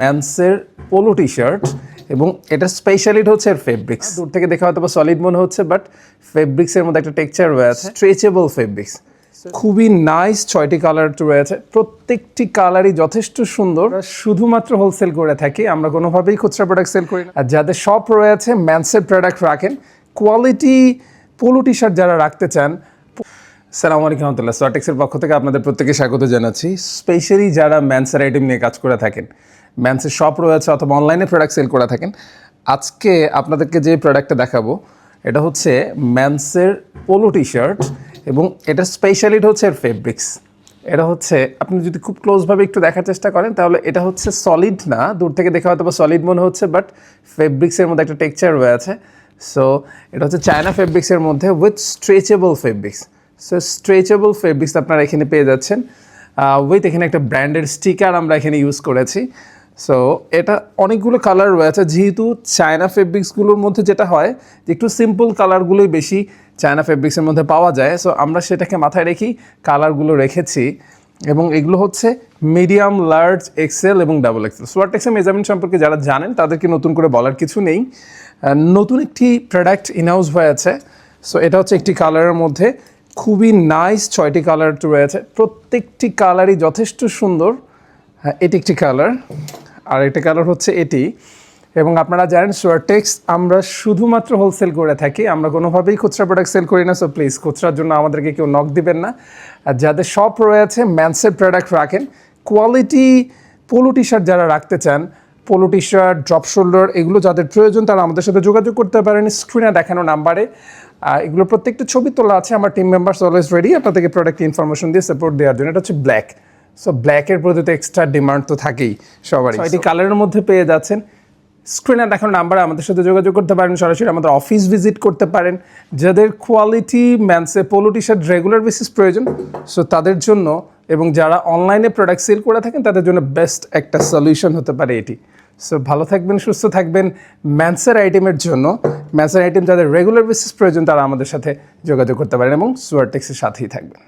ম্যান্সের polo T shirt এবং এটা speciality হচ্ছে এর ফেব্রিক্স। দূর থেকে দেখা হয়তো সলিড মনে হচ্ছে, বাট ফেব্রিক্সের মধ্যে একটা টেক্সচার রয়েছে, স্ট্রেচেবল ফেব্রিক্স। খুবই নাইস 6টি কালার রয়েছে, প্রত্যেকটি কালারই যথেষ্ট সুন্দর। শুধুমাত্র হোলসেল করে থাকি, আমরা কোনোভাবেই খুচরা প্রোডাক্ট সেল করি না। আর যাদের শপ রয়েছে ম্যান্সের প্রোডাক্ট রাখেন, কোয়ালিটি পোলো টি শার্ট যারা রাখতে চান। আসসালামু আলাইকুম রহমতুল্লাহ, সোয়াটেক্সের পক্ষ থেকে আপনাদের প্রত্যেকে স্বাগত জানাচ্ছি। স্পেশালি যারা ম্যান্সের আইটেম নিয়ে কাজ করে থাকেন, ম্যান্সের শপ রয়েছে অথবা অনলাইনে প্রোডাক্ট সেল করে থাকেন, আজকে আপনাদেরকে যে প্রোডাক্টটা দেখাবো এটা হচ্ছে ম্যান্সের পোলো টি শার্ট এবং এটা স্পেশালিটি হচ্ছে এর ফেব্রিক্স। এটা হচ্ছে আপনি যদি খুব ক্লোজভাবে একটু দেখার চেষ্টা করেন তাহলে এটা হচ্ছে সলিড না, দূর থেকে দেখা হয়তো সলিড মনে হচ্ছে, বাট ফেব্রিক্সের মধ্যে একটা টেক্সচার রয়েছে। সো এটা হচ্ছে চায়না ফেব্রিক্সের মধ্যে with stretchable fabrics. So stretchable fabrics আপনারা এখানে পেয়ে যাচ্ছেন উইথ এখানে একটা ব্র্যান্ডের স্টিকার আমরা এখানে ইউজ করেছি। সো এটা অনেকগুলো কালার রয়েছে, যেহেতু চায়না ফেব্রিক্সগুলোর মধ্যে যেটা হয় যে একটু সিম্পল কালারগুলোই বেশি চায়না ফেব্রিক্সের মধ্যে পাওয়া যায়। সো আমরা সেটাকে মাথায় রেখেই কালারগুলো রেখেছি এবং এগুলো হচ্ছে মিডিয়াম, লার্জ, এক্সেল এবং ডাবল এক্সেল। সোয়াটেক্সের মেজারমেন্ট সম্পর্কে যারা জানেন তাদেরকে নতুন করে বলার কিছু নেই। নতুন একটি প্রোডাক্ট ইনহাউস হয়েছে। সো এটা হচ্ছে একটি কালারের মধ্যে খুবই নাইস 6টি কালার রয়েছে, প্রত্যেকটি কালারই যথেষ্ট সুন্দর। হ্যাঁ, এটি একটি কালার, আর একটা কালার হচ্ছে এটি। এবং আপনারা জানেন সোয়াটেক্স আমরা শুধুমাত্র হোলসেল করে থাকি, আমরা কোনোভাবেই খুচরা প্রোডাক্ট সেল করি না। সো প্লিজ খুচরার জন্য আমাদেরকে কেউ নক দিবেন না। আর যাদের শপ রয়েছে ম্যান্সের প্রোডাক্ট রাখেন, কোয়ালিটি পোলো টি শার্ট যারা রাখতে চান, polo T shirt, drop shoulder, এগুলো যাদের প্রয়োজন তারা আমাদের সাথে যোগাযোগ করতে পারেন স্ক্রিনে দেখানো নাম্বারে। এগুলো প্রত্যেকটা ছবি তোলা আছে, আমার টিম মেম্বার্স অলওয়েজ রেডি আপনাদেরকে প্রোডাক্ট ইনফরমেশন দিয়ে সাপোর্ট দেওয়ার জন্য। এটা হচ্ছে ব্ল্যাক। সো ব্ল্যাকের প্রতি তো এক্সট্রা ডিমান্ড তো থাকেই সবারই। এটি কালারের মধ্যে পেয়ে যাচ্ছেন, স্ক্রিনে দেখানো নাম্বারে আমাদের সাথে যোগাযোগ করতে পারেন, সরাসরি আমাদের অফিস ভিজিট করতে পারেন। যাদের কোয়ালিটি ম্যান্সে polo T shirt regular basis প্রয়োজন, সো তাদের জন্য, এবং যারা অনলাইনে প্রোডাক্ট সেল করে থাকেন তাদের জন্য বেস্ট একটা সলিউশন হতে পারে এটি। সো ভালো থাকবেন, সুস্থ থাকবেন। ম্যান্সের আইটেমের জন্য, ম্যান্সের আইটেম যাদের রেগুলার বেসিস প্রয়োজন তারা আমাদের সাথে যোগাযোগ করতে পারেন এবং সোয়াটেক্সের সাথেই থাকবেন।